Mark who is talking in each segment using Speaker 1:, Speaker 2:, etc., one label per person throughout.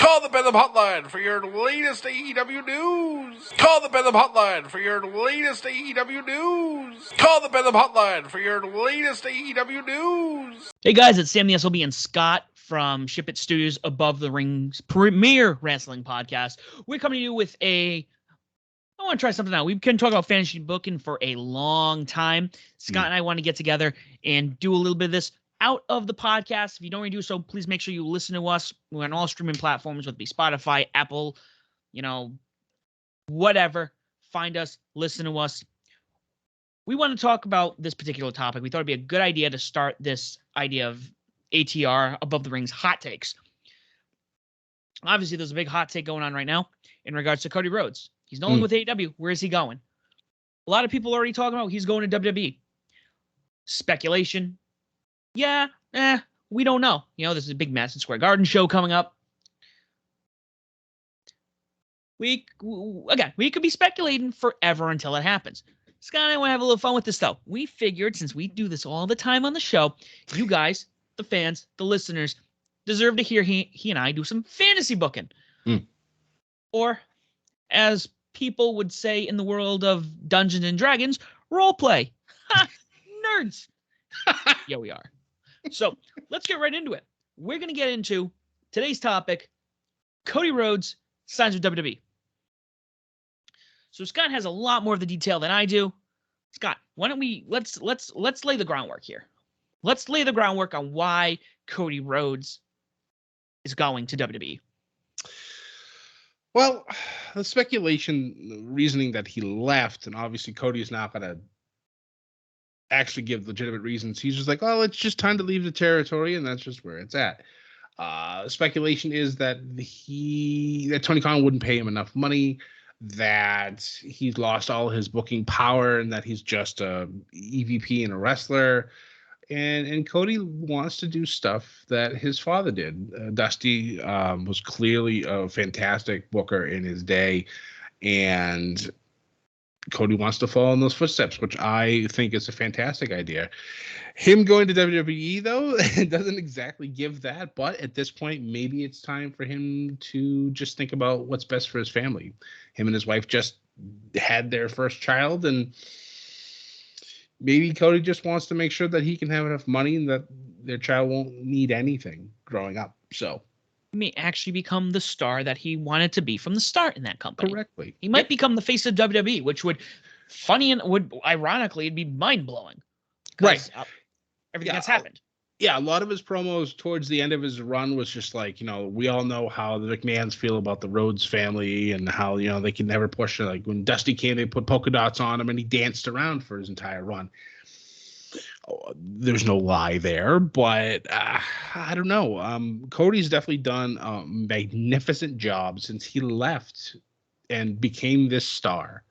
Speaker 1: Call the Bentham Hotline for your latest AEW news. Call the Bentham Hotline for your latest AEW news. Call the Bentham Hotline for your latest AEW news.
Speaker 2: Hey guys, it's Sam the SLB and Scott from Ship It Studios Above the Ring's premier wrestling podcast. We're coming to you with I want to try something out. We've been talking about fantasy booking for a long time. Scott and I want to get together and do a little bit of this out of the podcast. If you don't already do so, please make sure you listen to us. We're on all streaming platforms, whether it be Spotify, Apple, whatever. Find us, listen to us. We want to talk about this particular topic. We thought it'd be a good idea to start this idea of ATR, Above the Ring's hot takes. Obviously, there's a big hot take going on right now in regards to Cody Rhodes. He's no longer with AEW. Where is he going? A lot of people are already talking about he's going to WWE. Speculation. Yeah, we don't know. There's a big Madison Square Garden show coming up. We could be speculating forever until it happens. Scott and I want to have a little fun with this, though. We figured, since we do this all the time on the show, you guys, the fans, the listeners, deserve to hear he and I do some fantasy booking. Or, as people would say in the world of Dungeons and Dragons, role play. Ha! Nerds. Yeah, we are. So, let's get right into it. We're going to get into today's topic, Cody Rhodes signs with WWE. So Scott has a lot more of the detail than I do. Scott, why don't we let's lay the groundwork here. Let's lay the groundwork on why Cody Rhodes is going to WWE.
Speaker 3: Well, the speculation, reasoning that he left, and obviously Cody is not going to actually give legitimate reasons. He's just like, oh, it's just time to leave the territory, and that's just where it's at. Speculation is that Tony Khan wouldn't pay him enough money, that he's lost all his booking power, and that he's just a EVP and a wrestler. And Cody wants to do stuff that his father did. Dusty was clearly a fantastic booker in his day, and Cody wants to follow in those footsteps, which I think is a fantastic idea. Him going to WWE, though, it doesn't exactly give that. But at this point, maybe it's time for him to just think about what's best for his family. Him and his wife just had their first child, and maybe Cody just wants to make sure that he can have enough money and that their child won't need anything growing up. So
Speaker 2: he may actually become the star that he wanted to be from the start in that company.
Speaker 3: Correctly.
Speaker 2: He might become the face of WWE, which would ironically, it'd be mind-blowing.
Speaker 3: Right.
Speaker 2: Everything that's happened.
Speaker 3: Yeah, a lot of his promos towards the end of his run was just like, we all know how the McMahons feel about the Rhodes family and how, they can never push it. Like when Dusty came, they put polka dots on him and he danced around for his entire run. Oh, there's no lie there, but I don't know. Cody's definitely done a magnificent job since he left and became this star.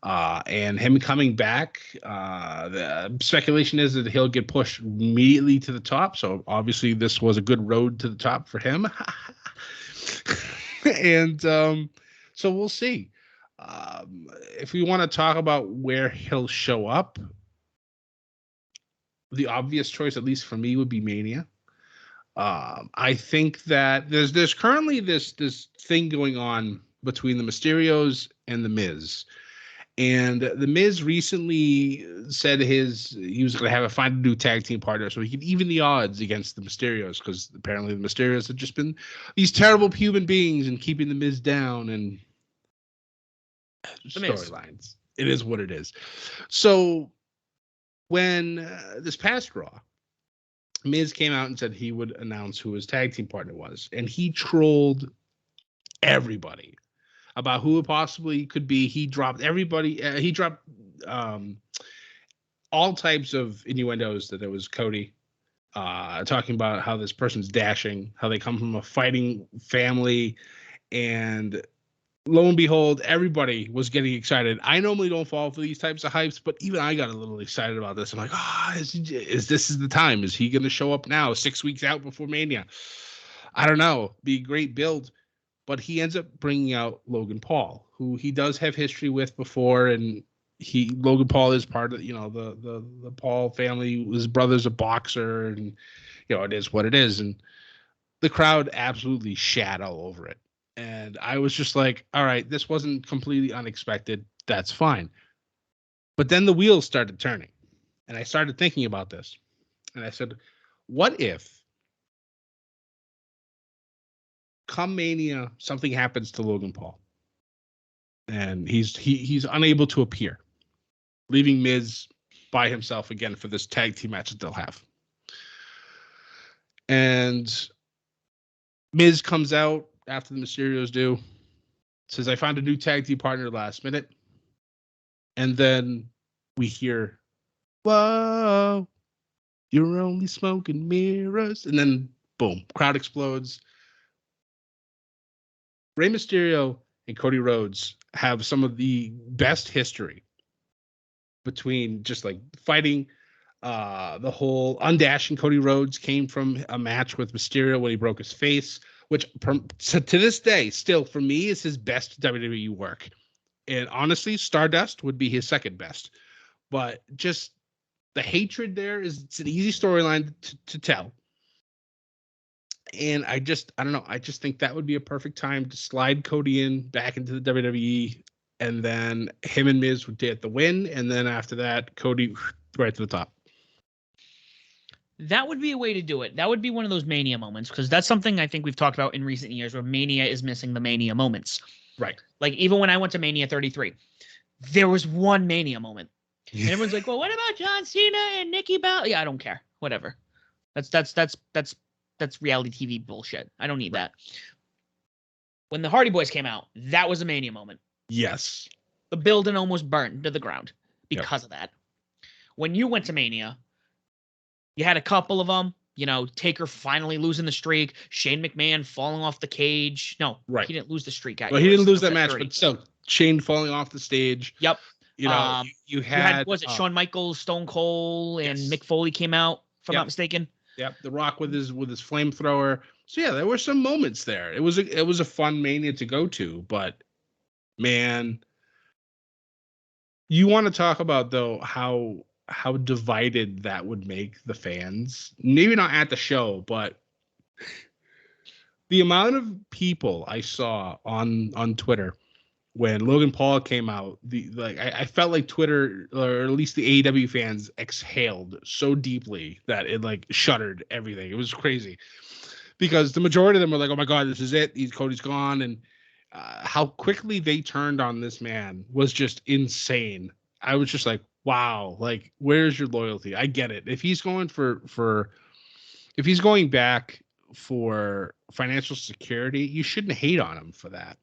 Speaker 3: And him coming back, the speculation is that he'll get pushed immediately to the top. So obviously this was a good road to the top for him. And so we'll see. If we want to talk about where he'll show up, the obvious choice, at least for me, would be Mania. I think that there's currently this thing going on between the Mysterios and the Miz. And the Miz recently said he was going to find a new tag team partner so he could even the odds against the Mysterios, because apparently the Mysterios have just been these terrible human beings and keeping the Miz down and storylines. It is what it is. So when this past Raw, Miz came out and said he would announce who his tag team partner was, and he trolled everybody about who it possibly could be. He dropped everybody. He dropped all types of innuendos that it was Cody, talking about how this person's dashing, how they come from a fighting family, and lo and behold, everybody was getting excited. I normally don't fall for these types of hypes, but even I got a little excited about this. I'm like, is this the time? Is he going to show up now, 6 weeks out before Mania? I don't know. Be a great build. But he ends up bringing out Logan Paul, who he does have history with before, and Logan Paul is part of the Paul family. His brother's a boxer, and it is what it is. And the crowd absolutely shat all over it. And I was just like, all right, this wasn't completely unexpected. That's fine. But then the wheels started turning. And I started thinking about this. And I said, what if come Mania, something happens to Logan Paul and he's unable to appear, leaving Miz by himself again for this tag team match that they'll have. And Miz comes out after the Mysterios do, says, I found a new tag team partner last minute. And then we hear, whoa, you're only smoking mirrors. And then boom, crowd explodes. Rey Mysterio and Cody Rhodes have some of the best history between just like fighting. The whole undashing Cody Rhodes came from a match with Mysterio when he broke his face, which to this day, still for me, is his best WWE work. And honestly, Stardust would be his second best. But just the hatred there it's an easy storyline to tell. And I don't know. I just think that would be a perfect time to slide Cody in back into the WWE, and then him and Miz would get the win, and then after that, Cody right to the top.
Speaker 2: That would be a way to do it. That would be one of those Mania moments, because that's something I think we've talked about in recent years, where Mania is missing the Mania moments.
Speaker 3: Right.
Speaker 2: Like even when I went to Mania 33, there was one Mania moment, and everyone's like, "Well, what about John Cena and Nikki Bella?" Yeah, I don't care. Whatever. That's reality TV bullshit. I don't need that. When the Hardy Boys came out, that was a Mania moment.
Speaker 3: Yes.
Speaker 2: The building almost burned to the ground because of that. When you went to Mania, you had a couple of them. You know, Taker finally losing the streak. Shane McMahon falling off the cage. No, he didn't lose the streak.
Speaker 3: Well, he didn't lose that match, but still, Shane falling off the stage.
Speaker 2: Yep.
Speaker 3: You know, you had
Speaker 2: was it Shawn Michaels, Stone Cold, and Mick Foley came out, if I'm not mistaken.
Speaker 3: Yep, The Rock with his flamethrower. So yeah, there were some moments there. It was a fun Mania to go to, but man, you want to talk about though how divided that would make the fans. Maybe not at the show, but the amount of people I saw on Twitter when Logan Paul came out, I felt like Twitter, or at least the AEW fans, exhaled so deeply that it like shuttered everything. It was crazy because the majority of them were like, "Oh my God, this is it. Cody's gone," and how quickly they turned on this man was just insane. I was just like, "Wow, like where's your loyalty?" I get it. If he's going if he's going back for financial security, you shouldn't hate on him for that.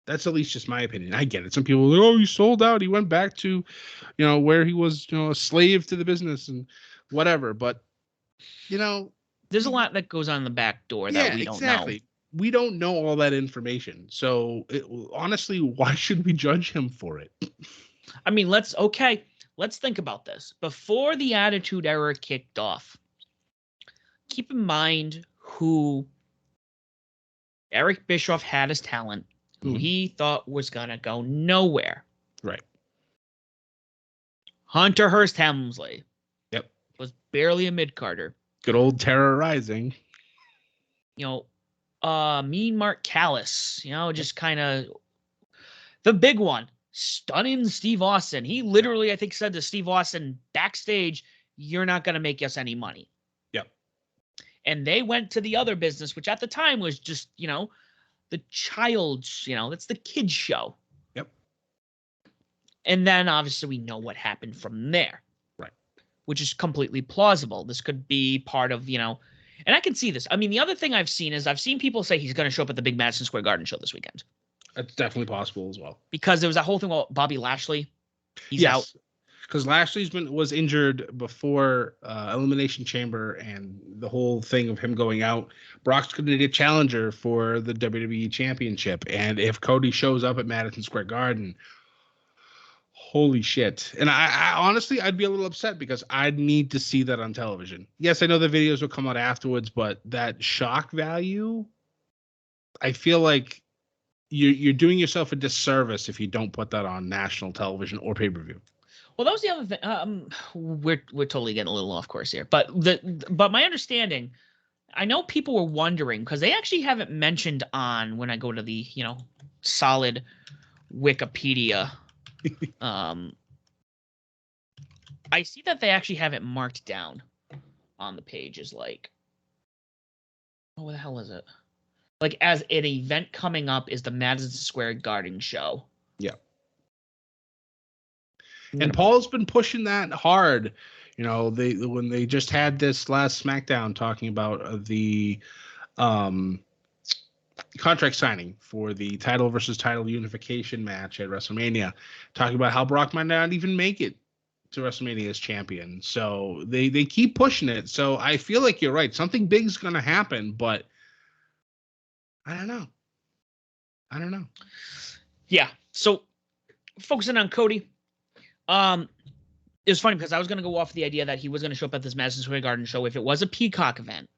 Speaker 3: That's at least just my opinion. I get it. Some people are like, oh, he sold out. He went back to, where he was, a slave to the business and whatever. But,
Speaker 2: there's a lot that goes on in the back door that we don't know.
Speaker 3: We don't know all that information. So honestly, why should we judge him for it?
Speaker 2: I mean, let's think about this. Before the Attitude Era kicked off, keep in mind who Eric Bischoff had as talent, who he thought was going to go nowhere.
Speaker 3: Right.
Speaker 2: Hunter Hearst Helmsley.
Speaker 3: Yep.
Speaker 2: Was barely a mid-carder.
Speaker 3: Good old Terror Rising.
Speaker 2: Mean Mark Callis, just kind of the big one, stunning Steve Austin. He literally, I think, said to Steve Austin backstage, "You're not going to make us any money."
Speaker 3: Yep.
Speaker 2: And they went to the other business, which at the time was just, the child's, that's the kids show.
Speaker 3: Yep.
Speaker 2: And then obviously we know what happened from there.
Speaker 3: Right.
Speaker 2: Which is completely plausible. This could be part of, and I can see this. I mean, the other thing I've seen people say he's going to show up at the big Madison Square Garden show this weekend.
Speaker 3: That's definitely possible as well.
Speaker 2: Because there was that whole thing about Bobby Lashley. He's out.
Speaker 3: Because Lashley's was injured before Elimination Chamber, and the whole thing of him going out. Brock's going to need a challenger for the WWE Championship, and if Cody shows up at Madison Square Garden, holy shit! And I honestly, I'd be a little upset because I'd need to see that on television. Yes, I know the videos will come out afterwards, but that shock value, I feel like you're doing yourself a disservice if you don't put that on national television or pay-per-view.
Speaker 2: Well, that was the other thing. We're totally getting a little off course here, but my understanding, I know people were wondering because they actually haven't mentioned on when I go to the, solid Wikipedia. I see that they actually have it marked down on the page as like, oh, what the hell is it? Like as an event coming up is the Madison Square Garden show.
Speaker 3: Yeah. And Paul's been pushing that hard. When they just had this last SmackDown talking about the contract signing for the title versus title unification match at WrestleMania, talking about how Brock might not even make it to WrestleMania as champion. So they keep pushing it. So I feel like you're right. Something big's going to happen, but I don't know.
Speaker 2: Yeah. So focusing on Cody, it was funny because I was going to go off the idea that he was going to show up at this Madison Square Garden show if it was a Peacock event.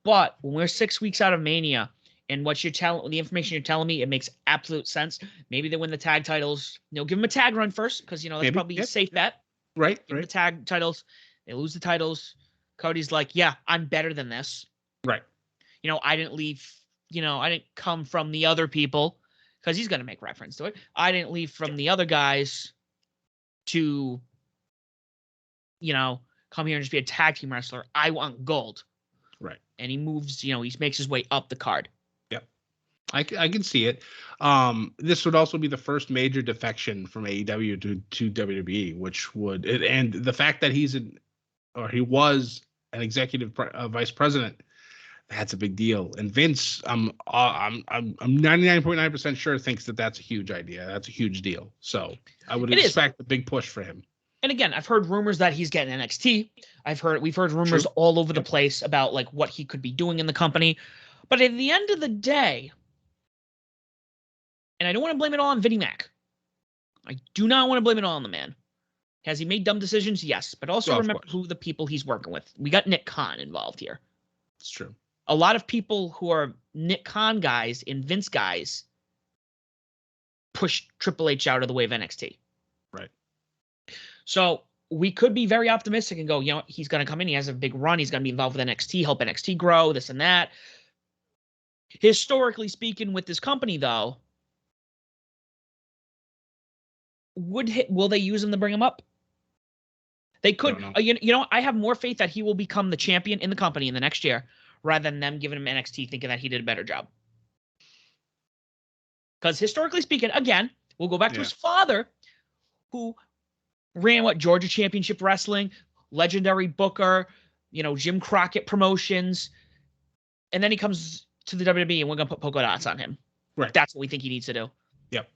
Speaker 2: But when we're 6 weeks out of Mania and the information you're telling me, it makes absolute sense. Maybe they win the tag titles. Give them a tag run first because, that's probably a safe bet.
Speaker 3: Right.
Speaker 2: Give them the tag titles. They lose the titles. Cody's like, yeah, I'm better than this.
Speaker 3: Right.
Speaker 2: I didn't leave, I didn't come from the other people because he's going to make reference to it. I didn't leave from the other guys to, come here and just be a tag team wrestler. I want gold.
Speaker 3: Right.
Speaker 2: And he moves, he makes his way up the card.
Speaker 3: Yep. I can see it. This would also be the first major defection from AEW to WWE, which and the fact that he was an executive vice president, that's a big deal. And Vince, I'm 99.9% sure thinks that that's a huge idea. That's a huge deal. So I would expect a big push for him.
Speaker 2: And again, I've heard rumors that he's getting NXT. We've heard rumors all over the place about like what he could be doing in the company. But at the end of the day, and I don't want to blame it all on Vinnie Mac. I do not want to blame it all on the man. Has he made dumb decisions? Yes. But also remember who the people he's working with. We got Nick Khan involved here.
Speaker 3: It's true.
Speaker 2: A lot of people who are Nick Khan guys and Vince guys push Triple H out of the way of NXT.
Speaker 3: Right.
Speaker 2: So we could be very optimistic and go, he's going to come in. He has a big run. He's going to be involved with NXT, help NXT grow, this and that. Historically speaking, with this company, though, will they use him to bring him up? They could. I have more faith that he will become the champion in the company in the next year rather than them giving him NXT thinking that he did a better job. Because historically speaking, again, we'll go back to his father, who ran Georgia Championship Wrestling, legendary booker, Jim Crockett Promotions, and then he comes to the WWE and we're gonna put polka dots on him.
Speaker 3: Right.
Speaker 2: That's what we think he needs to do.
Speaker 3: Yep.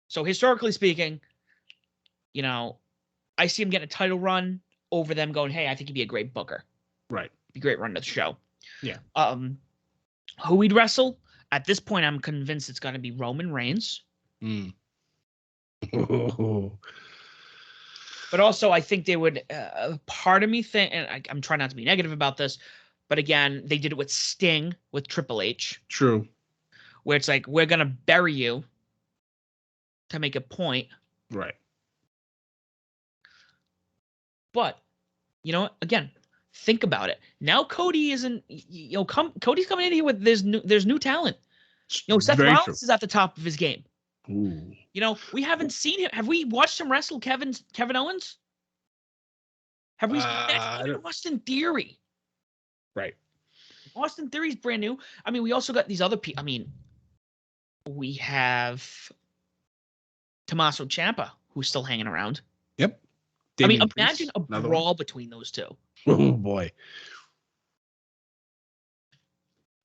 Speaker 2: So historically speaking, I see him getting a title run over them going, hey, I think he'd be a great booker.
Speaker 3: Right.
Speaker 2: Be a great run to the show.
Speaker 3: Yeah.
Speaker 2: Who we'd wrestle? At this point, I'm convinced it's gonna be Roman Reigns. But also, I think they would, part of me think, and I'm trying not to be negative about this, but again, they did it with Sting, with Triple H.
Speaker 3: True.
Speaker 2: Where it's like, we're going to bury you to make a point.
Speaker 3: Right.
Speaker 2: But, again, think about it. Now Cody isn't, Cody's coming in here with, there's new talent. Seth Rollins is at the top of his game.
Speaker 3: Ooh.
Speaker 2: We haven't seen him. Have we watched him wrestle Kevin Owens? Have we? Austin Theory.
Speaker 3: Right.
Speaker 2: Austin Theory's brand new. I mean, we also got these other people. I mean, we have Tommaso Ciampa, who's still hanging around.
Speaker 3: Yep.
Speaker 2: Imagine a brawl between those two.
Speaker 3: Oh boy.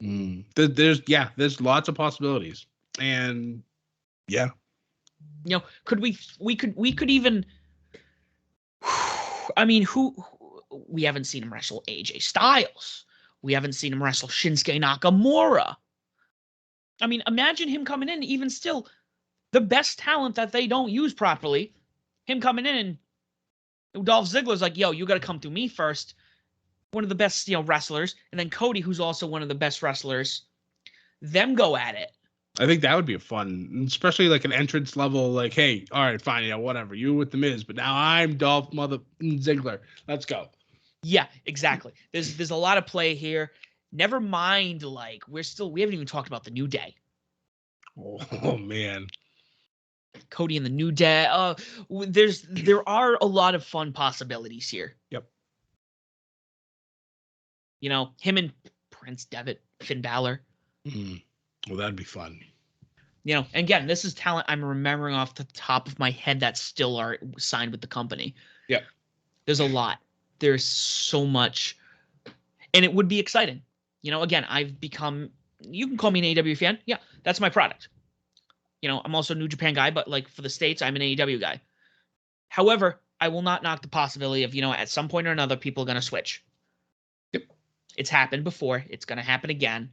Speaker 3: There's lots of possibilities, and yeah.
Speaker 2: Could we could even, I mean, who we haven't seen him wrestle AJ Styles. We haven't seen him wrestle Shinsuke Nakamura. I mean, imagine him coming in, even still, the best talent that they don't use properly, him coming in and Dolph Ziggler's like, yo, you got to come through me first. One of the best, wrestlers. And then Cody, who's also one of the best wrestlers, them go at it.
Speaker 3: I think that would be a fun, especially like an entrance level, like, hey, all right, fine, whatever. You with the Miz, but now I'm Dolph Ziggler. Let's go.
Speaker 2: Yeah, exactly. There's a lot of play here. Never mind, like we haven't even talked about the New Day.
Speaker 3: Oh man.
Speaker 2: Cody and the New Day. There are a lot of fun possibilities here.
Speaker 3: Yep.
Speaker 2: You know, him and Prince Devitt, Finn Balor.
Speaker 3: Well, that'd be fun.
Speaker 2: You know, and again, this is talent I'm remembering off the top of my head that still are signed with the company.
Speaker 3: Yep.
Speaker 2: There's a lot. There's so much. And it would be exciting. You know, again, you can call me an AEW fan. Yeah, that's my product. You know, I'm also a New Japan guy, but like for the States, I'm an AEW guy. However, I will not knock the possibility of, you know, at some point or another, people are going to switch.
Speaker 3: Yep.
Speaker 2: It's happened before. It's going to happen again.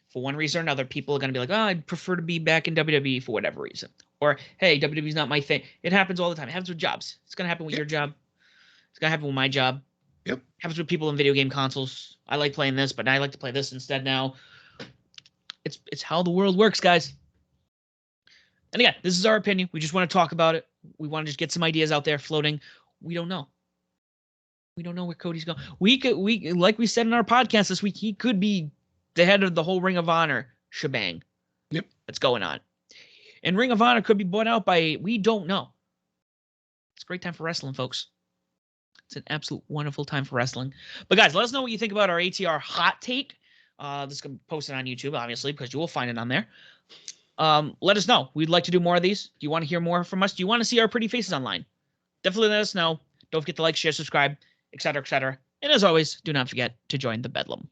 Speaker 2: For one reason or another, people are going to be like, oh, I'd prefer to be back in WWE for whatever reason. Or, hey, WWE's not my thing. It happens all the time. It happens with jobs. It's going to happen with your job. It's going to happen with my job.
Speaker 3: Yep.
Speaker 2: It happens with people in video game consoles. I like playing this, but I like to play this instead now. It's how the world works, guys. And again, this is our opinion. We just want to talk about it. We want to just get some ideas out there floating. We don't know. We don't know where Cody's going. We like we said in our podcast this week, he could be the head of the whole Ring of Honor shebang.
Speaker 3: Yep.
Speaker 2: That's going on. And Ring of Honor could be bought out by, we don't know. It's a great time for wrestling, folks. It's an absolute wonderful time for wrestling. But guys, let us know what you think about our ATR hot take. This is going to be posted on YouTube, obviously, because you will find it on there. Let us know. We'd like to do more of these. Do you want to hear more from us? Do you want to see our pretty faces online? Definitely let us know. Don't forget to like, share, subscribe, etc., etc. And as always, do not forget to join the Bedlam.